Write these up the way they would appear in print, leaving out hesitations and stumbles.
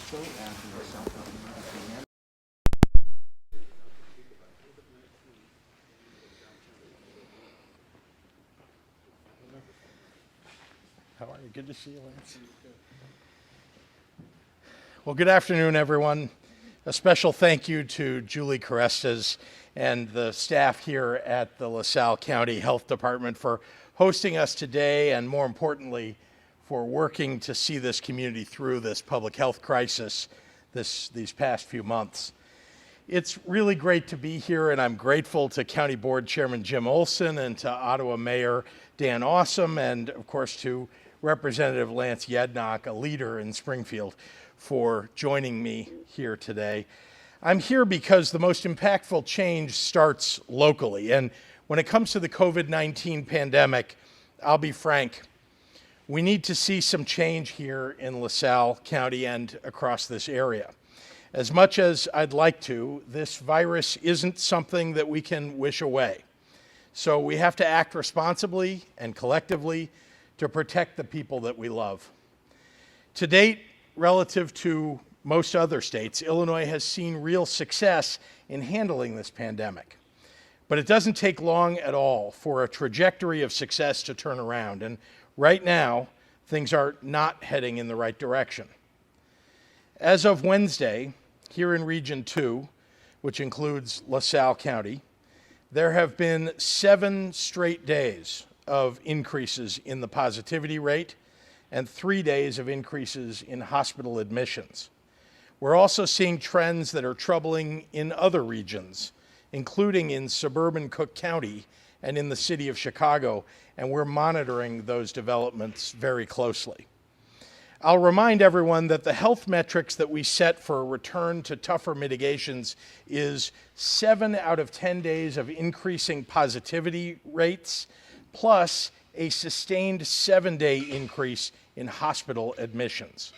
also after the South Carolina. How are you? Good to see you, Lance. Well, good afternoon, everyone. A special thank you to Julie Carestas and the staff here at the LaSalle County Health Department for hosting us today, and more importantly, for working to see this community through this public health crisis these past few months. It's really great to be here, and I'm grateful to County Board Chairman Jim Olson and to Ottawa Mayor Dan Awesome, and of course to Representative Lance Yednock, a leader in Springfield, for joining me here today. I'm here because the most impactful change starts locally, and when it comes to the COVID-19 pandemic, I'll be frank, we need to see some change here in LaSalle County and across this area. As much as I'd like to, this virus isn't something that we can wish away. So we have to act responsibly and collectively to protect the people that we love. To date, relative to most other states, Illinois has seen real success in handling this pandemic. But it doesn't take long at all for a trajectory of success to turn around. And right now, things are not heading in the right direction. As of Wednesday, here in Region 2, which includes LaSalle County, there have been 7 straight days of increases in the positivity rate and 3 days of increases in hospital admissions. We're also seeing trends that are troubling in other regions, including in suburban Cook County and in the city of Chicago, and we're monitoring those developments very closely. I'll remind everyone that the health metrics that we set for a return to tougher mitigations is 7 out of 10 days of increasing positivity rates, plus a sustained 7-day increase in hospital admissions.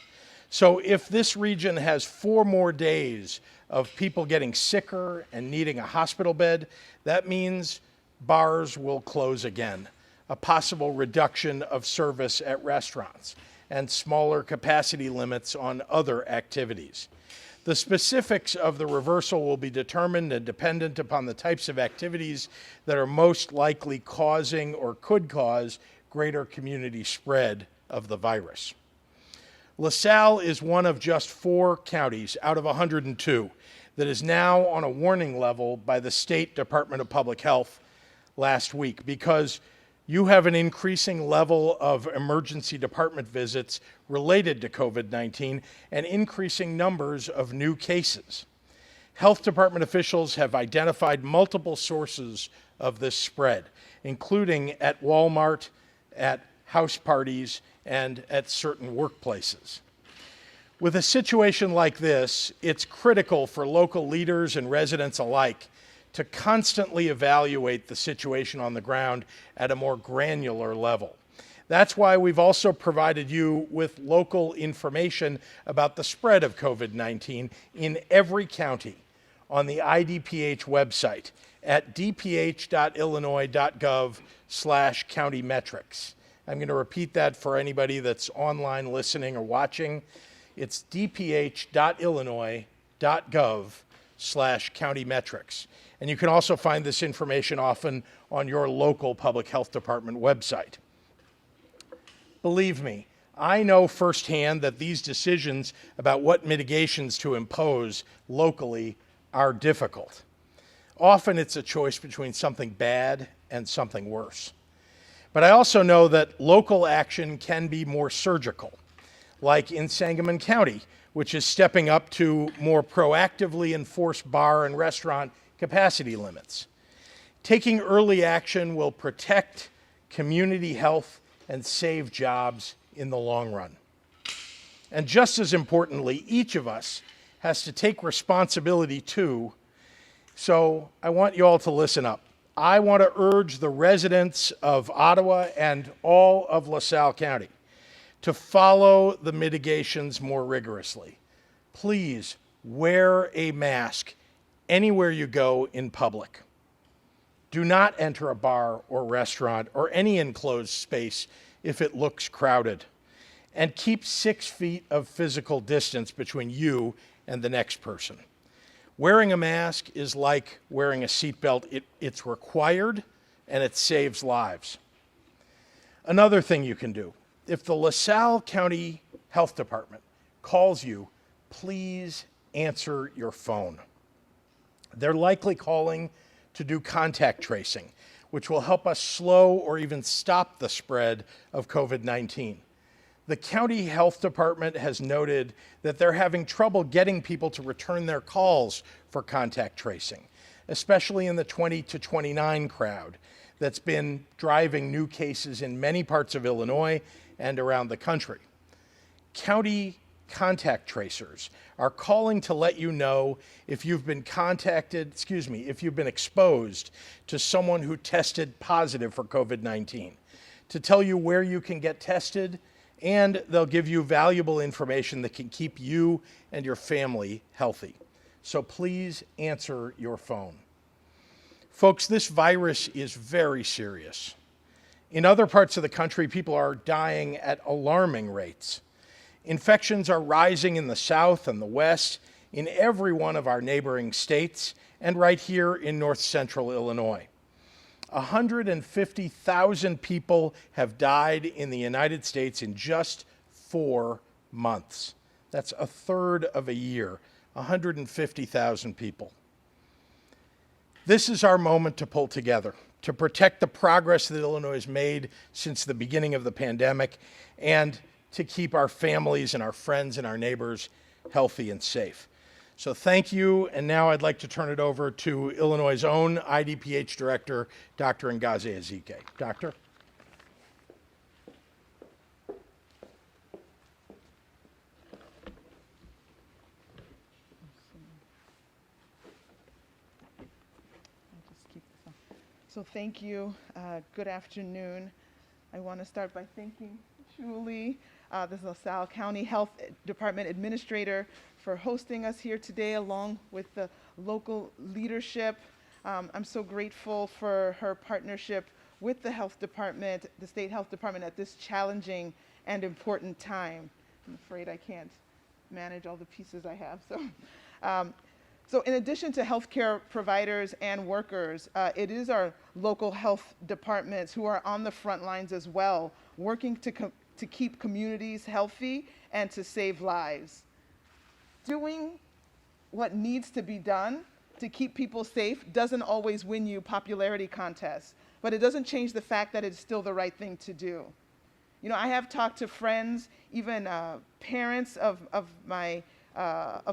So if this region has 4 more days of people getting sicker and needing a hospital bed, that means bars will close again, a possible reduction of service at restaurants, and smaller capacity limits on other activities. The specifics of the reversal will be determined and dependent upon the types of activities that are most likely causing or could cause greater community spread of the virus. LaSalle is one of just 4 counties out of 102 that is now on a warning level by the State Department of Public Health last week because you have an increasing level of emergency department visits related to COVID-19 and increasing numbers of new cases. Health department officials have identified multiple sources of this spread, including at Walmart, at house parties, and at certain workplaces. With a situation like this, it's critical for local leaders and residents alike to constantly evaluate the situation on the ground at a more granular level. That's why we've also provided you with local information about the spread of COVID-19 in every county on the IDPH website at dph.illinois.gov/countymetrics. I'm going to repeat that for anybody that's online listening or watching. It's dph.illinois.gov/countymetrics. And you can also find this information often on your local public health department website. Believe me, I know firsthand that these decisions about what mitigations to impose locally are difficult. Often it's a choice between something bad and something worse. But I also know that local action can be more surgical, like in Sangamon County, which is stepping up to more proactively enforce bar and restaurant capacity limits. Taking early action will protect community health and save jobs in the long run. And just as importantly, each of us has to take responsibility too. So I want you all to listen up. I want to urge the residents of Ottawa and all of LaSalle County to follow the mitigations more rigorously. Please wear a mask anywhere you go in public. Do not enter a bar or restaurant or any enclosed space if it looks crowded. and keep 6 feet of physical distance between you and the next person. Wearing a mask is like wearing a seatbelt. It's required and it saves lives. Another thing you can do, if the LaSalle County Health Department calls you, please answer your phone. They're likely calling to do contact tracing, which will help us slow or even stop the spread of COVID-19. The county health department has noted that they're having trouble getting people to return their calls for contact tracing, especially in the 20 to 29 crowd that's been driving new cases in many parts of Illinois and around the country. County contact tracers are calling to let you know if you've been if you've been exposed to someone who tested positive for COVID-19, to tell you where you can get tested, and they'll give you valuable information that can keep you and your family healthy. So please answer your phone. Folks, this virus is very serious. In other parts of the country, people are dying at alarming rates. Infections are rising in the South and the West, in every one of our neighboring states, and right here in north central Illinois. 150,000 people have died in the United States in just 4 months. That's a third of a year, 150,000 people. This is our moment to pull together, to protect the progress that Illinois has made since the beginning of the pandemic, and to keep our families and our friends and our neighbors healthy and safe. So thank you, and now I'd like to turn it over to Illinois' own IDPH Director, Dr. Ngozi Ezike. Doctor? So thank you. Good afternoon. I want to start by thanking Julie, the LaSalle County Health Department Administrator, for hosting us here today along with the local leadership. I'm so grateful for her partnership with the health department, the state health department, at this challenging and important time. I'm afraid I can't manage all the pieces I have. So in addition to healthcare providers and workers, it is our local health departments who are on the front lines as well, working to keep communities healthy and to save lives. Doing what needs to be done to keep people safe doesn't always win you popularity contests, but it doesn't change the fact that it's still the right thing to do. You know, I have talked to friends, even parents of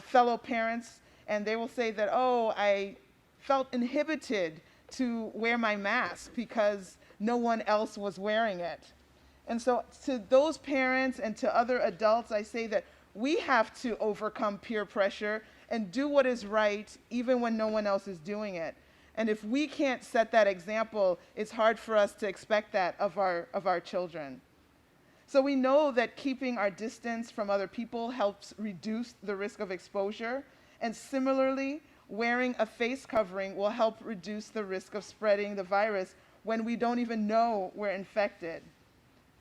fellow parents, and they will say that, oh, I felt inhibited to wear my mask because no one else was wearing it. And so to those parents and to other adults, I say that we have to overcome peer pressure and do what is right even when no one else is doing it. And if we can't set that example, it's hard for us to expect that of our children. So we know that keeping our distance from other people helps reduce the risk of exposure. And similarly, wearing a face covering will help reduce the risk of spreading the virus when we don't even know we're infected.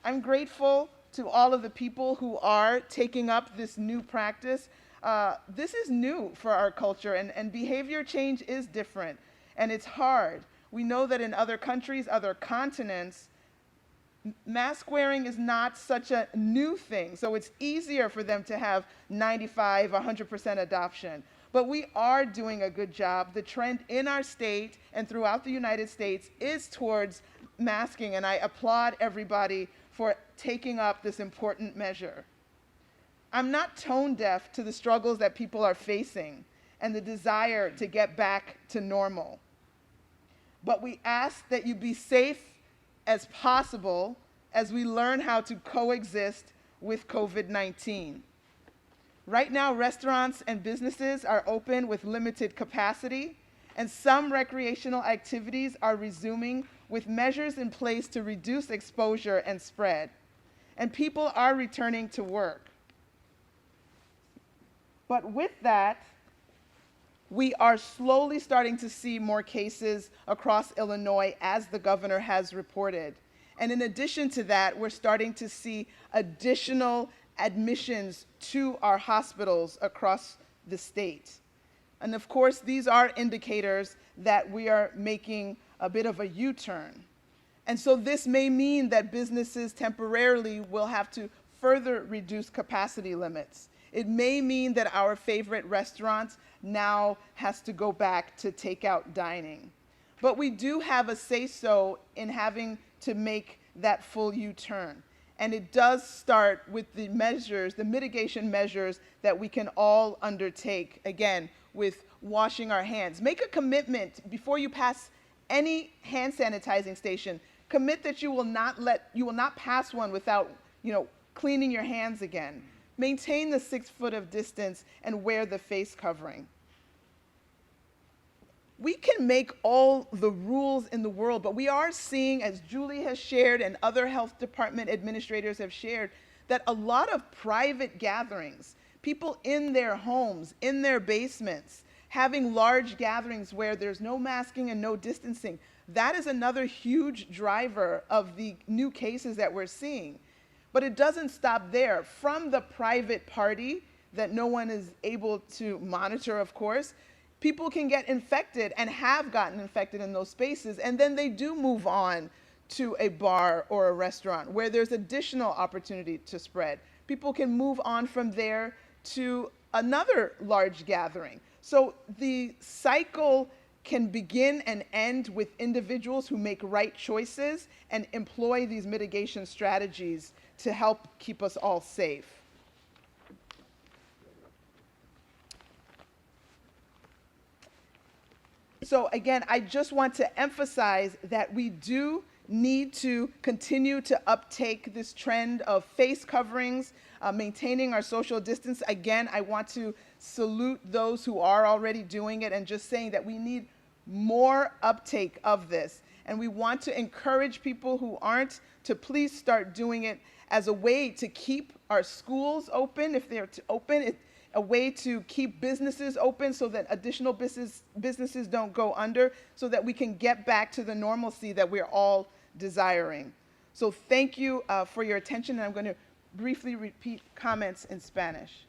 I'm grateful to all of the people who are taking up this new practice. This is new for our culture, and behavior change is different, and it's hard. We know that in other countries, other continents, mask wearing is not such a new thing, so it's easier for them to have 95, 100% adoption. But we are doing a good job. The trend in our state and throughout the United States is towards masking, and I applaud everybody for taking up this important measure. I'm not tone deaf to the struggles that people are facing and the desire to get back to normal. But we ask that you be safe as possible as we learn how to coexist with COVID-19. Right now, restaurants and businesses are open with limited capacity, and some recreational activities are resuming with measures in place to reduce exposure and spread. And people are returning to work. But with that, we are slowly starting to see more cases across Illinois, as the governor has reported. And in addition to that, we're starting to see additional admissions to our hospitals across the state. And of course, these are indicators that we are making a bit of a U-turn. And so this may mean that businesses temporarily will have to further reduce capacity limits. It may mean that our favorite restaurants now has to go back to takeout dining. But we do have a say-so in having to make that full U-turn. And it does start with the measures, the mitigation measures that we can all undertake, again, with washing our hands. Make a commitment before you pass any hand sanitizing station. Commit that you will not pass one without, cleaning your hands again. Maintain the 6 foot of distance and wear the face covering. We can make all the rules in the world, but we are seeing, as Julie has shared and other health department administrators have shared, that a lot of private gatherings, people in their homes, in their basements, having large gatherings where there's no masking and no distancing, that is another huge driver of the new cases that we're seeing. But it doesn't stop there. From the private party that no one is able to monitor, of course, people can get infected and have gotten infected in those spaces, and then they do move on to a bar or a restaurant where there's additional opportunity to spread. People can move on from there to another large gathering. So the cycle can begin and end with individuals who make right choices and employ these mitigation strategies to help keep us all safe. So again, I just want to emphasize that we do need to continue to uptake this trend of face coverings, maintaining our social distance. Again, I want to salute those who are already doing it and just saying that we need more uptake of this. And we want to encourage people who aren't to please start doing it as a way to keep our schools open, if they're open, a way to keep businesses open so that additional businesses don't go under, so that we can get back to the normalcy that we're all desiring. So thank you for your attention, and I'm going to briefly repeat comments in Spanish.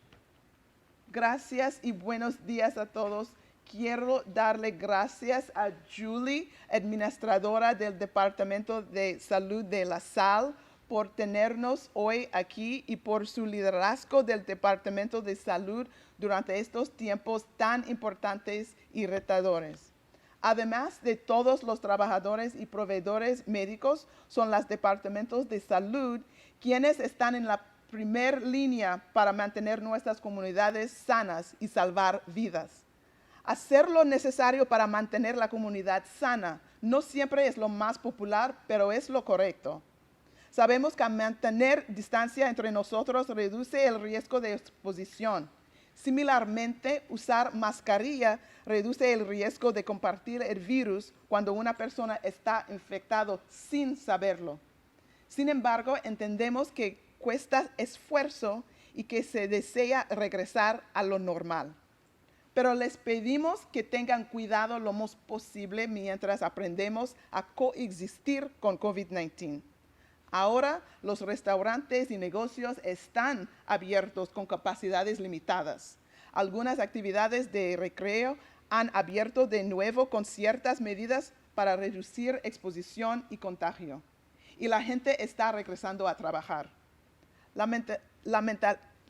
Gracias y buenos días a todos. Quiero darle gracias a Julie, administradora del Departamento de Salud de La Salle, por tenernos hoy aquí y por su liderazgo del Departamento de Salud durante estos tiempos tan importantes y retadores. Además de todos los trabajadores y proveedores médicos, son los departamentos de salud quienes están en la primera línea para mantener nuestras comunidades sanas y salvar vidas. Hacer lo necesario para mantener la comunidad sana no siempre es lo más popular, pero es lo correcto. Sabemos que mantener distancia entre nosotros reduce el riesgo de exposición. Similarmente, usar mascarilla reduce el riesgo de compartir el virus cuando una persona está infectada sin saberlo. Sin embargo, entendemos que cuesta esfuerzo y que se desea regresar a lo normal. Pero les pedimos que tengan cuidado lo más posible mientras aprendemos a coexistir con COVID-19. Ahora los restaurantes y negocios están abiertos con capacidades limitadas. Algunas actividades de recreo han abierto de nuevo con ciertas medidas para reducir exposición y contagio. Y la gente está regresando a trabajar.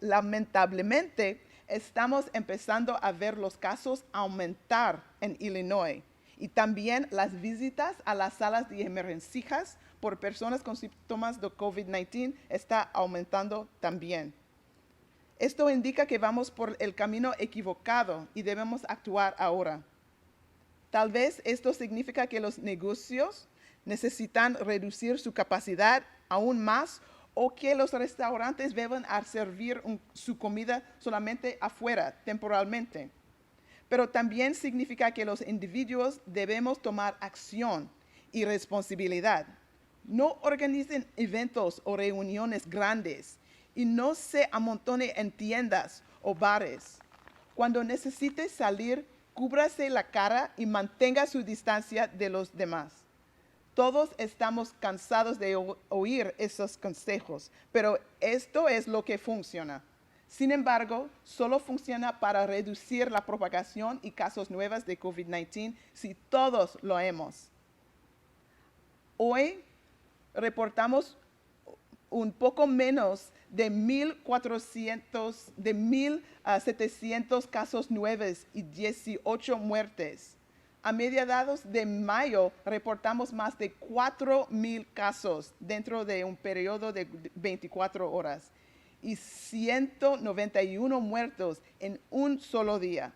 Lamentablemente, estamos empezando a ver los casos aumentar en Illinois y también las visitas a las salas de emergencias por personas con síntomas de COVID-19 está aumentando también. Esto indica que vamos por el camino equivocado y debemos actuar ahora. Tal vez esto significa que los negocios necesitan reducir su capacidad aún más, o que los restaurantes deban servir su comida solamente afuera, temporalmente. Pero también significa que los individuos debemos tomar acción y responsabilidad. No organicen eventos o reuniones grandes y no se amontone en tiendas o bares. Cuando necesite salir, cúbrase la cara y mantenga su distancia de los demás. Todos estamos cansados de oír esos consejos, pero esto es lo que funciona. Sin embargo, solo funciona para reducir la propagación y casos nuevos de COVID-19 si todos lo hacemos. Hoy reportamos un poco menos de 1,700 casos nuevos y 18 muertes. A mediados de mayo reportamos más de 4,000 casos dentro de un periodo de 24 horas y 191 muertos en un solo día.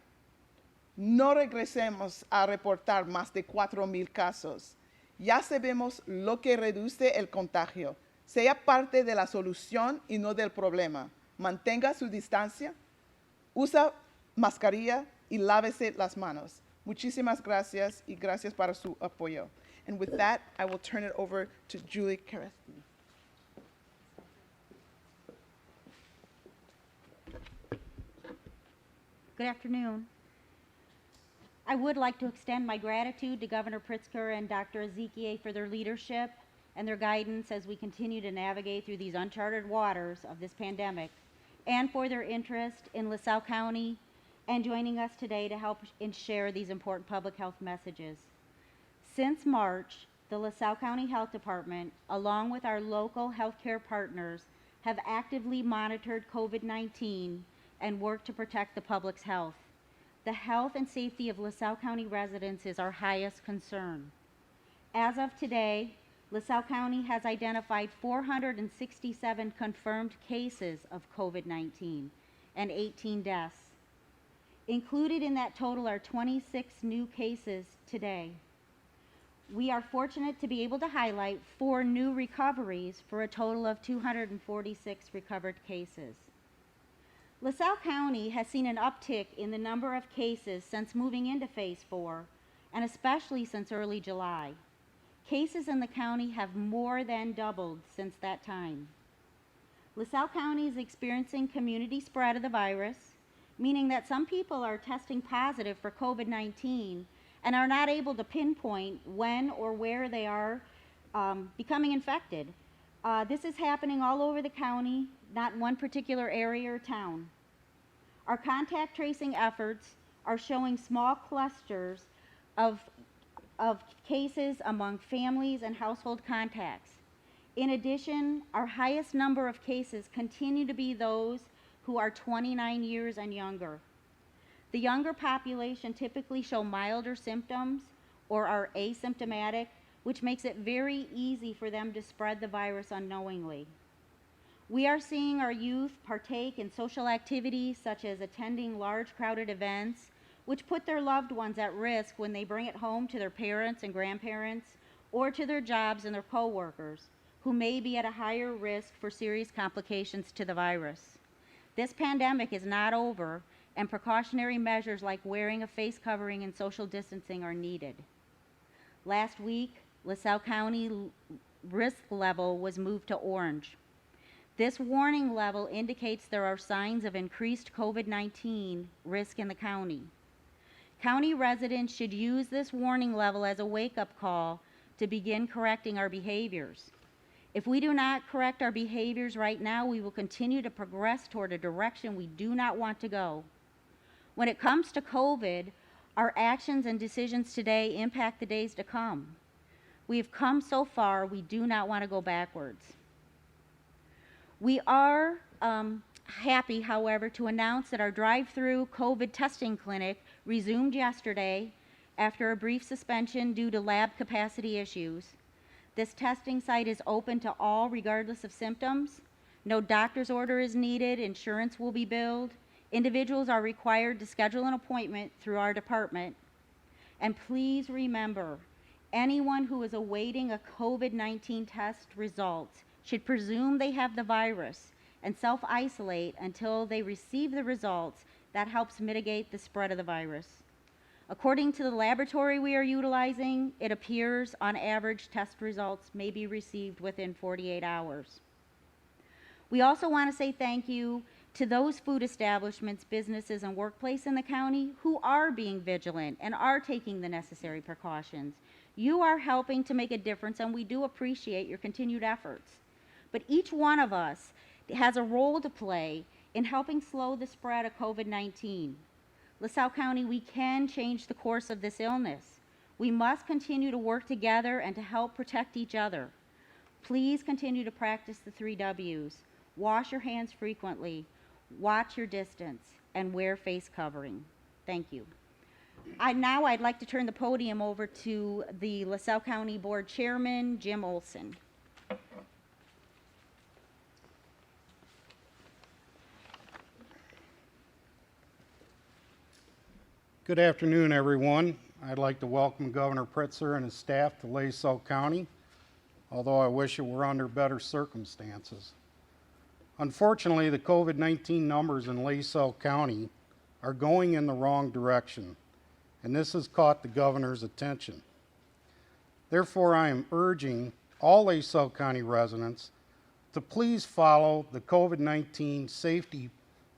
No regresemos a reportar más de 4,000 casos. Ya sabemos lo que reduce el contagio. Sea parte de la solución y no del problema. Mantenga su distancia, usa mascarilla y lávese las manos. Muchísimas gracias y gracias para su apoyo. And with that, I will turn it over to Julie Caresti. Good afternoon. I would like to extend my gratitude to Governor Pritzker and Dr. Ezekiel for their leadership and their guidance as we continue to navigate through these uncharted waters of this pandemic, and for their interest in LaSalle County and joining us today to help and share these important public health messages. Since March, the LaSalle County Health Department, along with our local healthcare partners, have actively monitored COVID-19 and worked to protect the public's health. The health and safety of LaSalle County residents is our highest concern. As of today, LaSalle County has identified 467 confirmed cases of COVID-19 and 18 deaths. Included in that total are 26 new cases today. We are fortunate to be able to highlight 4 new recoveries for a total of 246 recovered cases. LaSalle County has seen an uptick in the number of cases since moving into Phase 4, and especially since early July. Cases in the county have more than doubled since that time. LaSalle County is experiencing community spread of the virus, meaning that some people are testing positive for COVID-19 and are not able to pinpoint when or where they are becoming infected. This is happening all over the county, not one particular area or town. Our contact tracing efforts are showing small clusters of cases among families and household contacts. In addition, our highest number of cases continue to be those who are 29 years and younger. The younger population typically show milder symptoms or are asymptomatic, which makes it very easy for them to spread the virus unknowingly. We are seeing our youth partake in social activities such as attending large crowded events, which put their loved ones at risk when they bring it home to their parents and grandparents or to their jobs and their coworkers, who may be at a higher risk for serious complications to the virus. This pandemic is not over, and precautionary measures like wearing a face covering and social distancing are needed. Last week, LaSalle County risk level was moved to orange. This warning level indicates there are signs of increased COVID-19 risk in the county. County residents should use this warning level as a wake-up call to begin correcting our behaviors. If we do not correct our behaviors right now, we will continue to progress toward a direction we do not want to go. When it comes to COVID, our actions and decisions today impact the days to come. We have come so far, we do not want to go backwards. We are happy, however, to announce that our drive-through COVID testing clinic resumed yesterday after a brief suspension due to lab capacity issues. This testing site is open to all regardless of symptoms. No doctor's order is needed. Insurance will be billed. Individuals are required to schedule an appointment through our department. And please remember, anyone who is awaiting a COVID-19 test result should presume they have the virus and self-isolate until they receive the results. That helps mitigate the spread of the virus. According to the laboratory we are utilizing, it appears on average test results may be received within 48 hours. We also want to say thank you to those food establishments, businesses, and workplace in the county who are being vigilant and are taking the necessary precautions. You are helping to make a difference, and we do appreciate your continued efforts. But each one of us has a role to play in helping slow the spread of COVID-19. LaSalle County, we can change the course of this illness. We must continue to work together and to help protect each other. Please continue to practice the 3 W's. Wash your hands frequently, watch your distance, and wear face covering. Thank you. I'd like to turn the podium over to the LaSalle County Board Chairman, Jim Olson. Good afternoon, everyone. I'd like to welcome Governor Pritzker and his staff to LaSalle County, although I wish it were under better circumstances. Unfortunately, the COVID-19 numbers in LaSalle County are going in the wrong direction, and this has caught the governor's attention. Therefore, I am urging all LaSalle County residents to please follow the COVID-19 safety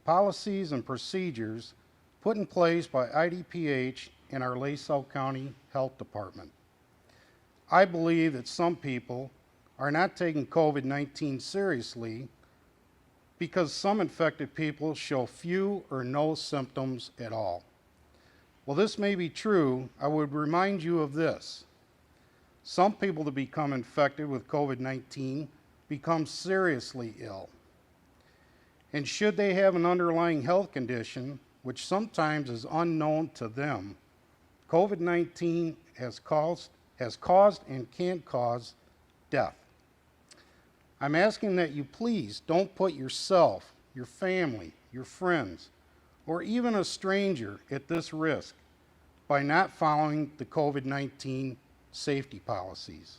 policies and procedures put in place by IDPH and our LaSalle County Health Department. I believe that some people are not taking COVID-19 seriously because some infected people show few or no symptoms at all. While this may be true, I would remind you of this. Some people that become infected with COVID-19 become seriously ill. And should they have an underlying health condition, which sometimes is unknown to them, COVID-19 has caused and can cause death. I'm asking that you please don't put yourself, your family, your friends, or even a stranger at this risk by not following the COVID-19 safety policies.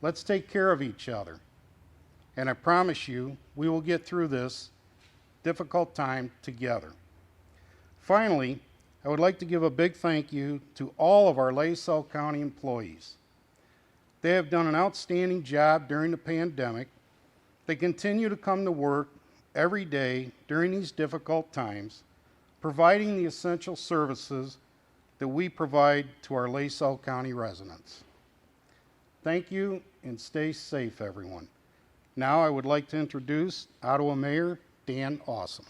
Let's take care of each other, and I promise you we will get through this difficult time together. Finally, I would like to give a big thank you to all of our LaSalle County employees. They have done an outstanding job during the pandemic. They continue to come to work every day during these difficult times, providing the essential services that we provide to our LaSalle County residents. Thank you, and stay safe, everyone. Now I would like to introduce Ottawa Mayor Dan Awesome.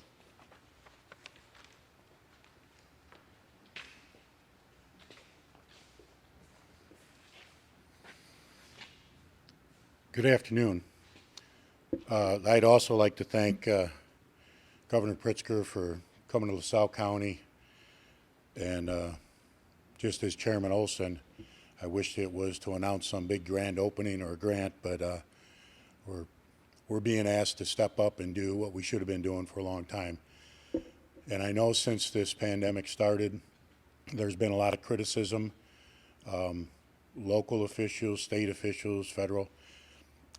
Good afternoon. I'd also like to thank Governor Pritzker for coming to LaSalle County, and just as Chairman Olson, I wish it was to announce some big grand opening or grant, but we're being asked to step up and do what we should have been doing for a long time. And I know since this pandemic started, there's been a lot of criticism, local officials, state officials, federal.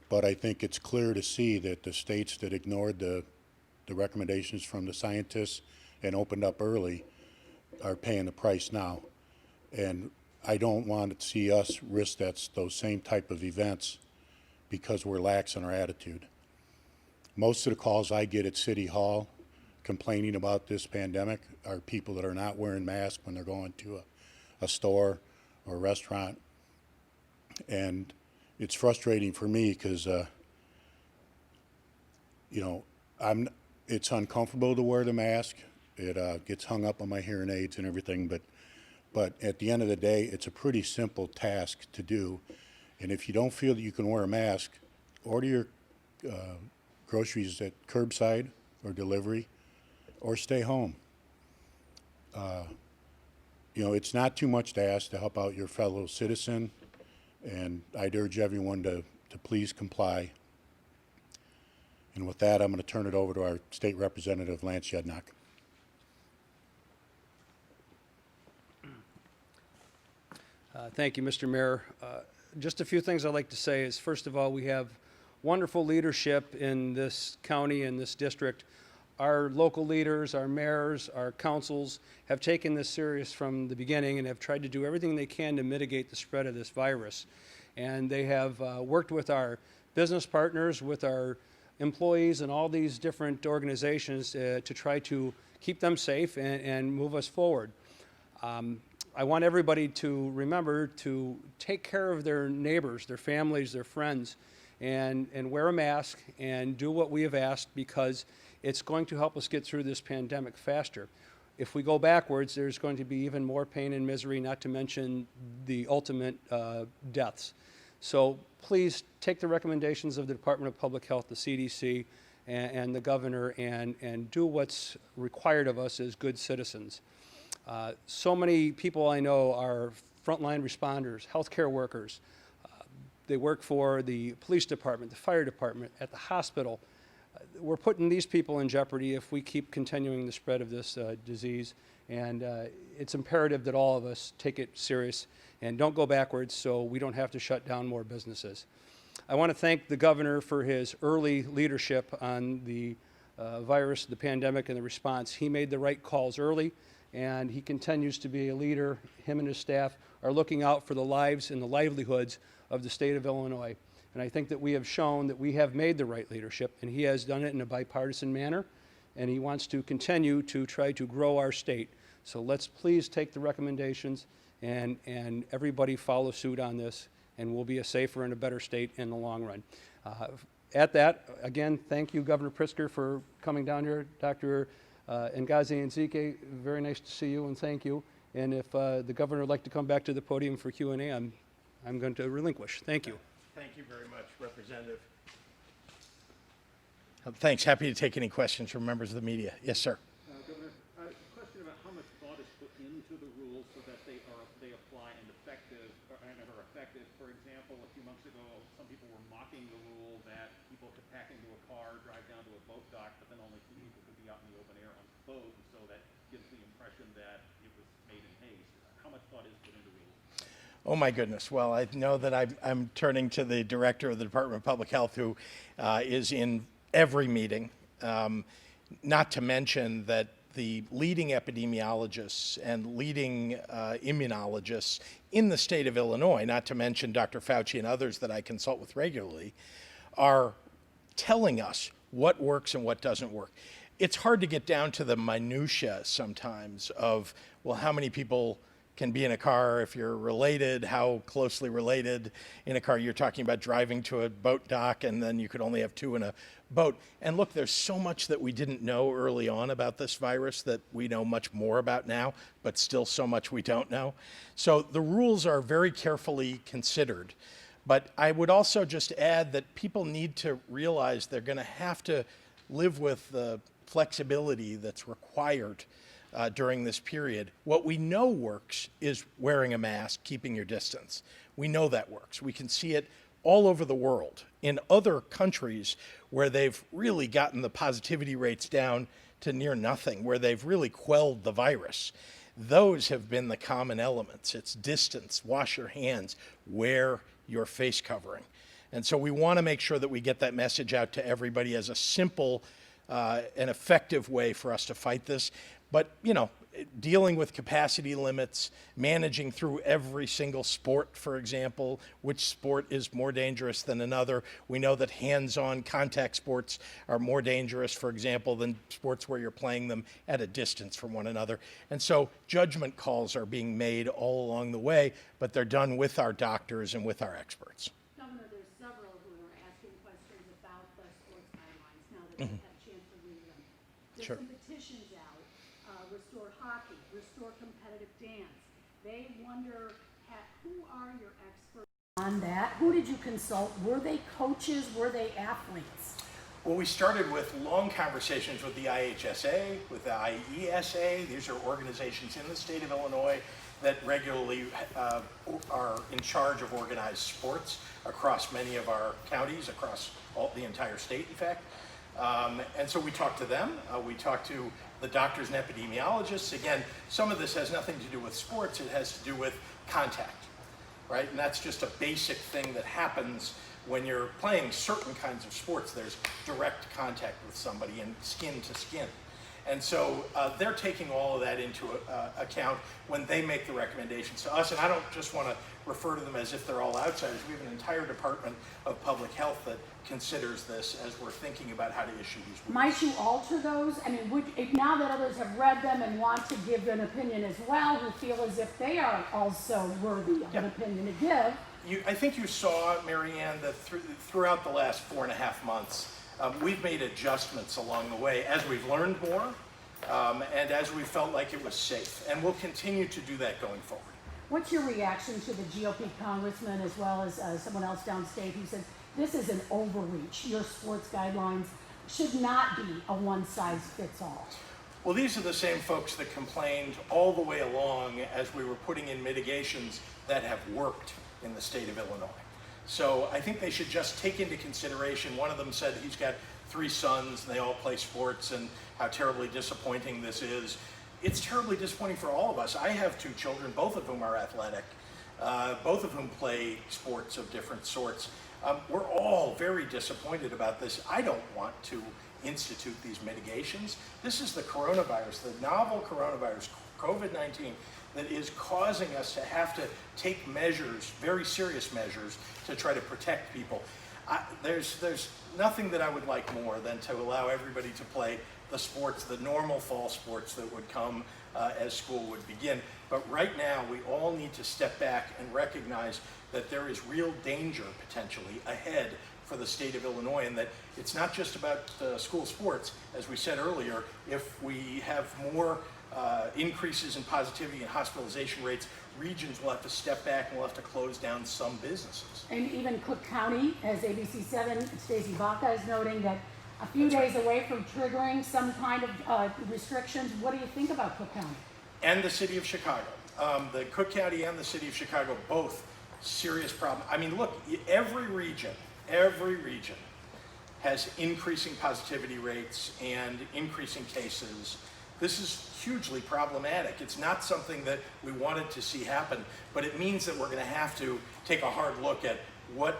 But I think it's clear to see that the states that ignored the recommendations from the scientists and opened up early are paying the price now. And I don't want to see us risk those same type of events because we're lax in our attitude. Most of the calls I get at City Hall complaining about this pandemic are people that are not wearing masks when they're going to a store or a restaurant. And it's frustrating for me because, it's uncomfortable to wear the mask. It gets hung up on my hearing aids and everything, but at the end of the day, it's a pretty simple task to do. And if you don't feel that you can wear a mask, order your groceries at curbside or delivery, or stay home. It's not too much to ask to help out your fellow citizen. And I'd urge everyone to please comply. And with that, I'm going to turn it over to our State Representative, Lance Yednock. Thank you, Mr. Mayor. Just a few things I'd like to say is, first of all, we have wonderful leadership in this county and this district. Our local leaders, our mayors, our councils have taken this serious from the beginning and have tried to do everything they can to mitigate the spread of this virus. And they have worked with our business partners, with our employees and all these different organizations to try to keep them safe and move us forward. I want everybody to remember to take care of their neighbors, their families, their friends, and wear a mask and do what we have asked, because it's going to help us get through this pandemic faster. If we go backwards, there's going to be even more pain and misery, not to mention the ultimate deaths. So please take the recommendations of the Department of Public Health, the CDC, and the governor, and do what's required of us as good citizens. So many people I know are frontline responders, healthcare workers. They work for the police department, the fire department, at the hospital. We're putting these people in jeopardy if we keep continuing the spread of this disease, and it's imperative that all of us take it serious and don't go backwards so we don't have to shut down more businesses. I want to thank the governor for his early leadership on the virus, the pandemic, and the response. He made the right calls early, and he continues to be a leader. Him and his staff are looking out for the lives and the livelihoods of the state of Illinois. And I think that we have shown that we have made the right leadership, and he has done it in a bipartisan manner, and he wants to continue to try to grow our state. So let's please take the recommendations and everybody follow suit on this, and we'll be a safer and a better state in the long run. At that, again, thank you, Governor Pritzker, for coming down here. Dr. Ngazi and Zike, very nice to see you, and thank you. And if the governor would like to come back to the podium for Q&A, I'm going to relinquish. Thank you. Thank you very much, Representative. Thanks. Happy to take any questions from members of the media. Yes, sir. Governor, a question about how much thought is put into the rules so that they apply and are effective. For example, a few months ago, some people were mocking the rule that people could pack into a car, drive down to a boat dock, but then only 2 people could be out in the open air on the boat, and so that gives the impression that it was made in haste. How much thought is put into rules? Oh my goodness. Well, I know that I'm turning to the director of the Department of Public Health, who is in every meeting, not to mention that the leading epidemiologists and leading immunologists in the state of Illinois, not to mention Dr. Fauci and others that I consult with regularly, are telling us what works and what doesn't work. It's hard to get down to the minutia sometimes of, well, how many people can be in a car if you're related, how closely related in a car. You're talking about driving to a boat dock and then you could only have 2 in a boat. And look, there's so much that we didn't know early on about this virus that we know much more about now, but still so much we don't know. So the rules are very carefully considered. But I would also just add that people need to realize they're going to have to live with the flexibility that's required during this period. What we know works is wearing a mask, keeping your distance. We know that works. We can see it all over the world. In other countries where they've really gotten the positivity rates down to near nothing, where they've really quelled the virus, those have been the common elements. It's distance, wash your hands, wear your face covering. And so we want to make sure that we get that message out to everybody as a simple and effective way for us to fight this. But, you know, dealing with capacity limits, managing through every single sport, for example, which sport is more dangerous than another. We know that hands-on contact sports are more dangerous, for example, than sports where you're playing them at a distance from one another. And so judgment calls are being made all along the way, but they're done with our doctors and with our experts. Governor, there's several who are asking questions about the sports guidelines now that you've had a chance to read them. There's Sure. some petitions out, restore hockey, restore competitive dance. They wonder, who are your experts on that? Who did you consult? Were they coaches? Were they athletes? Well, we started with long conversations with the IHSA, with the IESA. These are organizations in the state of Illinois that regularly are in charge of organized sports across many of our counties, across the entire state, in fact. And so we talked to them. We talked to the doctors and epidemiologists. Again, some of this has nothing to do with sports. It has to do with contact, right? And that's just a basic thing that happens when you're playing certain kinds of sports. There's direct contact with somebody and skin to skin. And so they're taking all of that into account when they make the recommendations to us. And I don't just want to refer to them as if they're all outsiders. We have an entire Department of Public Health that considers this as we're thinking about how to issue these rules. Might you alter those? I mean, if now that others have read them and want to give an opinion as well, who feel as if they are also worthy of an opinion to give. I think you saw, Mary Ann, that throughout the last 4.5 months, we've made adjustments along the way as we've learned more and as we felt like it was safe. And we'll continue to do that going forward. What's your reaction to the GOP congressman as well as someone else downstate who said this is an overreach? Your sports guidelines should not be a one-size-fits-all. Well, these are the same folks that complained all the way along as we were putting in mitigations that have worked in the state of Illinois. So I think they should just take into consideration, one of them said he's got 3 sons and they all play sports and how terribly disappointing this is. It's terribly disappointing for all of us. I have 2 children, both of whom are athletic, both of whom play sports of different sorts. We're all very disappointed about this. I don't want to institute these mitigations. This is the coronavirus, the novel coronavirus, COVID-19, that is causing us to have to take measures, very serious measures, to try to protect people. There's nothing that I would like more than to allow everybody to play the sports, the normal fall sports that would come as school would begin. But right now, we all need to step back and recognize that there is real danger potentially ahead for the state of Illinois, and that it's not just about school sports. As we said earlier, if we have more increases in positivity and hospitalization rates, regions will have to step back and will have to close down some businesses. And even Cook County, as ABC7, Stacey Baca is noting that a few days away from triggering some kind of restrictions. What do you think about Cook County? And the city of Chicago. The Cook County and the city of Chicago, both serious problem. I mean, look, every region has increasing positivity rates and increasing cases. This is hugely problematic. It's not something that we wanted to see happen, but it means that we're going to have to take a hard look at what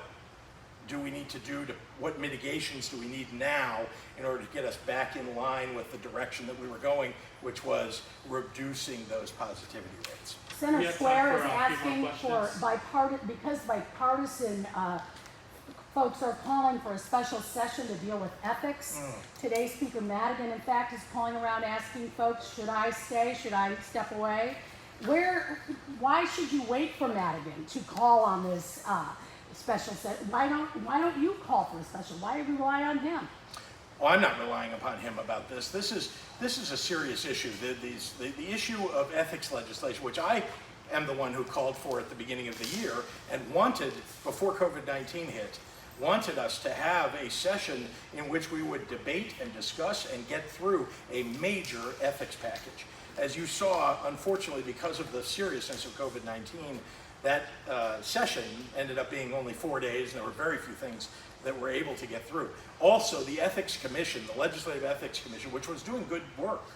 do we need to do, what mitigations do we need now in order to get us back in line with the direction that we were going, which was reducing those positivity rates. Senator Square is asking for bipartisan folks are calling for a special session to deal with ethics. Today, Speaker Madigan, in fact, is calling around asking folks, should I stay, should I step away? Why should you wait for Madigan to call on this special session? Why don't you call for a special? Why rely on him? Well, I'm not relying upon him about this. This is a serious issue. The issue of ethics legislation, which I am the one who called for at the beginning of the year and wanted, before COVID-19 hit, wanted us to have a session in which we would debate and discuss and get through a major ethics package. As you saw, unfortunately, because of the seriousness of COVID-19, that session ended up being only 4 days, and there were very few things that we're able to get through. Also, the Ethics Commission, the Legislative Ethics Commission, which was doing good work,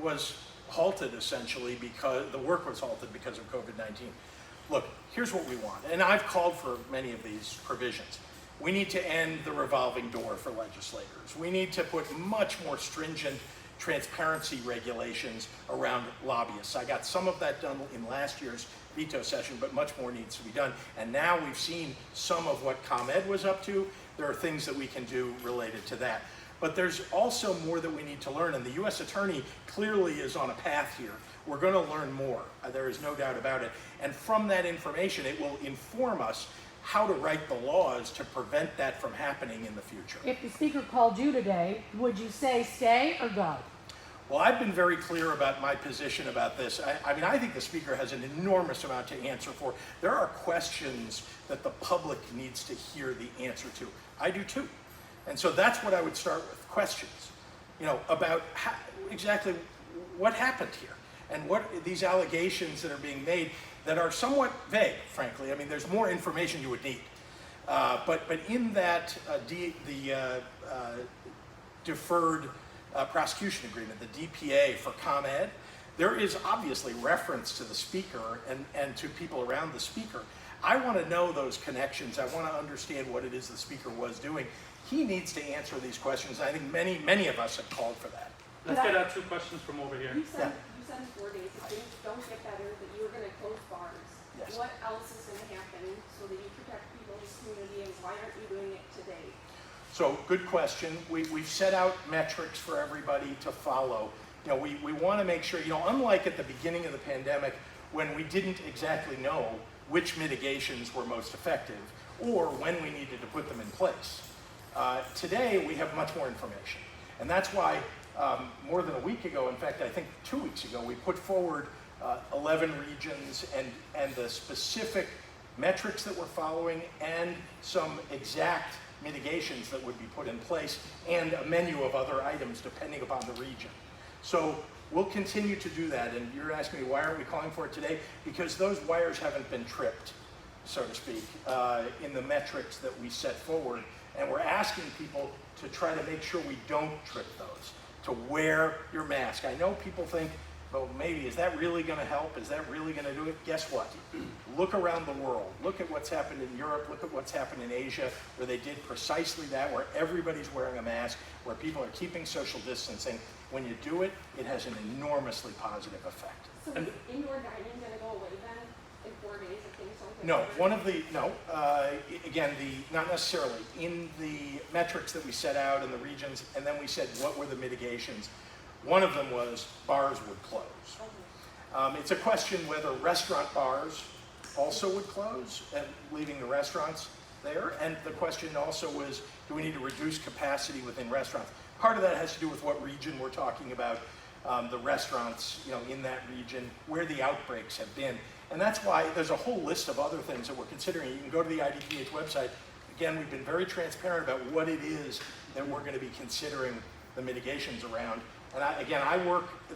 was halted essentially because the work was halted because of COVID-19. Look, here's what we want, and I've called for many of these provisions. We need to end the revolving door for legislators. We need to put much more stringent transparency regulations around lobbyists. I got some of that done in last year's veto session, but much more needs to be done. And now we've seen some of what ComEd was up to. There are things that we can do related to that. But there's also more that we need to learn, and the U.S. Attorney clearly is on a path here. We're going to learn more. There is no doubt about it. And from that information, it will inform us how to write the laws to prevent that from happening in the future. If the Speaker called you today, would you say stay or go? Well, I've been very clear about my position about this. I mean, I think the Speaker has an enormous amount to answer for. There are questions that the public needs to hear the answer to. I do too. And so that's what I would start with, questions, about exactly what happened here and what these allegations that are being made that are somewhat vague, frankly. I mean, there's more information you would need. But in that, the deferred prosecution agreement, the DPA for ComEd, there is obviously reference to the Speaker and to people around the Speaker. I want to know those connections. I want to understand what it is the Speaker was doing. He needs to answer these questions. I think many of us have called for that. Let's get our two questions from over here. You said in 4 days, if things don't get better, that you were gonna close bars. Yes. What else is gonna happen so that you protect people in this community, and why aren't you doing it today? So, good question. We've set out metrics for everybody to follow. You know, we want to make sure, you know, unlike at the beginning of the pandemic when we didn't exactly know which mitigations were most effective or when we needed to put them in place. Today, we have much more information. And that's why more than a week ago, in fact, I think 2 weeks ago, we put forward 11 regions and the specific metrics that we're following and some exact mitigations that would be put in place and a menu of other items depending upon the region. So we'll continue to do that, and you're asking me why aren't we calling for it today? Because those wires haven't been tripped, so to speak, in the metrics that we set forward, and we're asking people to try to make sure we don't trip those, to wear your mask. I know people think, well, maybe, is that really going to help? Is that really going to do it? Guess what? Look around the world. Look at what's happened in Europe. Look at what's happened in Asia, where they did precisely that, where everybody's wearing a mask, where people are keeping social distancing. When you do it, it has an enormously positive effect. So is indoor dining gonna go away then in 4 days if things don't get No, better? again, not necessarily. In the metrics that we set out in the regions, and then we said what were the mitigations. One of them was bars would close. It's a question whether restaurant bars also would close and leaving the restaurants there. And the question also was, do we need to reduce capacity within restaurants? Part of that has to do with what region we're talking about, the restaurants, you know, in that region, where the outbreaks have been. And that's why there's a whole list of other things that we're considering. You can go to the IDPH website. Again, we've been very transparent about what it is that we're going to be considering the mitigations around. And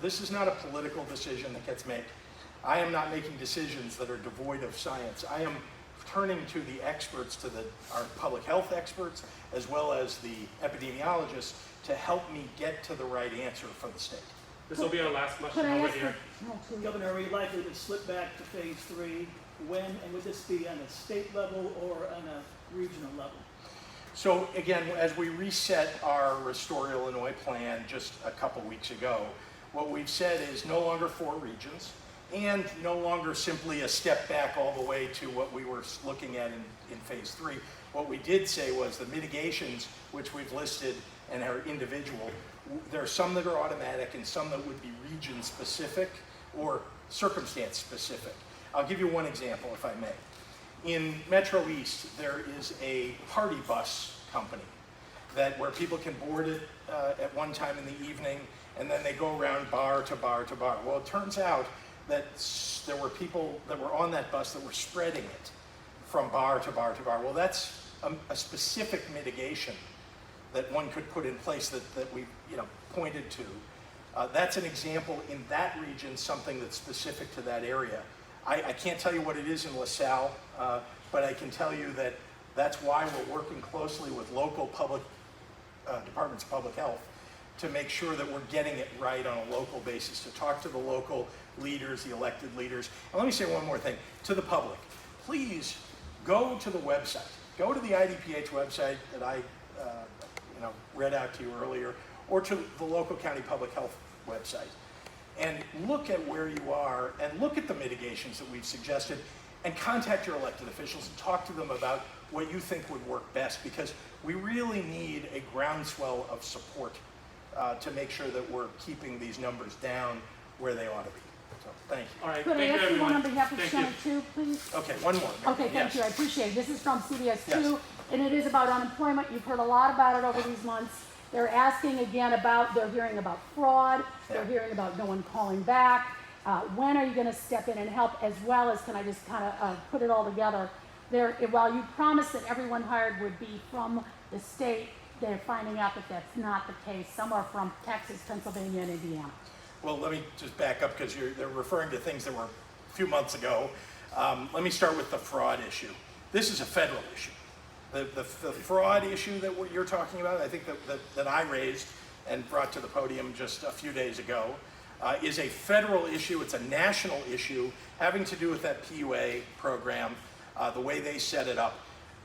this is not a political decision that gets made. I am not making decisions that are devoid of science. I am turning to the experts, to our public health experts, as well as the epidemiologists, to help me get to the right answer for the state. This will be our last question Could I over ask here. Governor, are we likely to slip back to phase 3? When, and would this be on a state level or on a regional level? So again, as we reset our Restore Illinois plan just a couple weeks ago, what we've said is no longer 4 regions and no longer simply a step back all the way to what we were looking at in phase 3. What we did say was the mitigations, which we've listed and are individual, there are some that are automatic and some that would be region specific or circumstance specific. I'll give you one example, if I may. In Metro East, there is a party bus company where people can board it at one time in the evening, and then they go around bar to bar to bar. Well, it turns out that there were people that were on that bus that were spreading it from bar to bar to bar. Well, that's a specific mitigation that one could put in place that we pointed to. That's an example in that region, something that's specific to that area. I can't tell you what it is in LaSalle, but I can tell you that that's why we're working closely with local public departments of public health to make sure that we're getting it right on a local basis, to talk to the local leaders, the elected leaders. And let me say one more thing to the public. Please go to the website. Go to the IDPH website that I read out to you earlier, or to the local county public health website, and look at where you are and look at the mitigations that we've suggested, and contact your elected officials and talk to them about what you think would work best, because we really need a groundswell of support to make sure that we're keeping these numbers down where they ought to be. So, thank you. All right, Could I thank you, ask you one everyone. on behalf of Thank Channel you. 2, please? Okay, one more. Okay, thank Yes. you, I appreciate it. This is from CBS 2, Yes. and it is about unemployment. You've heard a lot about it over these months. They're asking again they're hearing about fraud, they're hearing about no one calling back. When are you going to step in and help, as well as, can I just kind of put it all together? While you promised that everyone hired would be from the state, they're finding out that that's not the case. Some are from Texas, Pennsylvania, and Indiana. Well, let me just back up, because they're referring to things that were a few months ago. Let me start with the fraud issue. This is a federal issue. The fraud issue that you're talking about, I think that I raised and brought to the podium just a few days ago, is a federal issue. It's a national issue having to do with that PUA program, the way they set it up.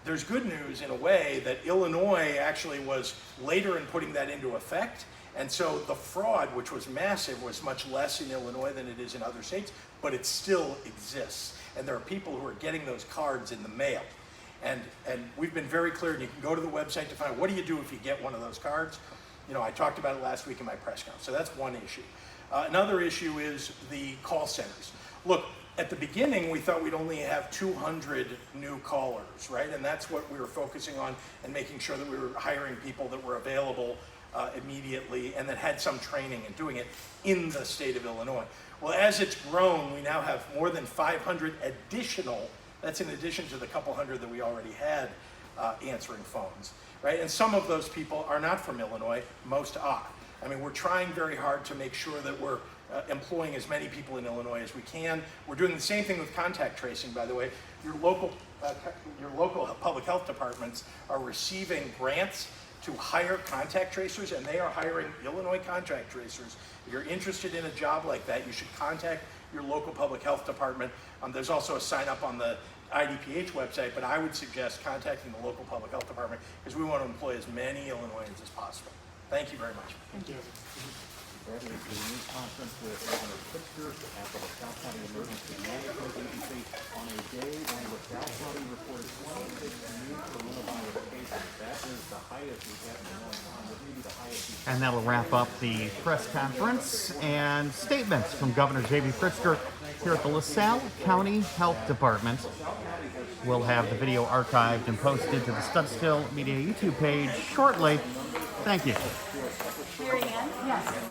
there's good news in a way that Illinois actually was later in putting that into effect. And so the fraud, which was massive, was much less in Illinois than it is in other states, but it still exists. And there are people who are getting those cards in the mail. And we've been very clear, and you can go to the website to find out what do you do if you get one of those cards. You know, I talked about it last week in my press conference, so that's one issue. Another issue is the call centers. Look, at the beginning, we thought we'd only have 200 new callers, right? And that's what we were focusing on, and making sure that we were hiring people that were available immediately and that had some training in doing it in the state of Illinois. Well, as it's grown, we now have more than 500 additional, that's in addition to the couple hundred that we already had answering phones, right? And some of those people are not from Illinois, most are. I mean, we're trying very hard to make sure that we're employing as many people in Illinois as we can. We're doing the same thing with contact tracing, by the way. Your local public health departments are receiving grants to hire contact tracers, and they are hiring Illinois contact tracers. If you're interested in a job like that, you should contact your local public health department. There's also a sign up on the IDPH website, but I would suggest contacting the local public health department because we want to employ as many Illinoisans as possible. Thank you very much. Thank you. That is the news conference with Governor Pritzker at the LaSalle County Emergency Management Agency on a day when LaSalle County reported 26 new coronavirus cases. That is the highest we've had in a long time. That may be the highest we've had. And that'll wrap up the press conference and statements from Governor J.B. Pritzker here at the LaSalle County Health Department. We'll have the video archived and posted to the Studstill Media YouTube page shortly. Thank you. Mary Ann? Yes.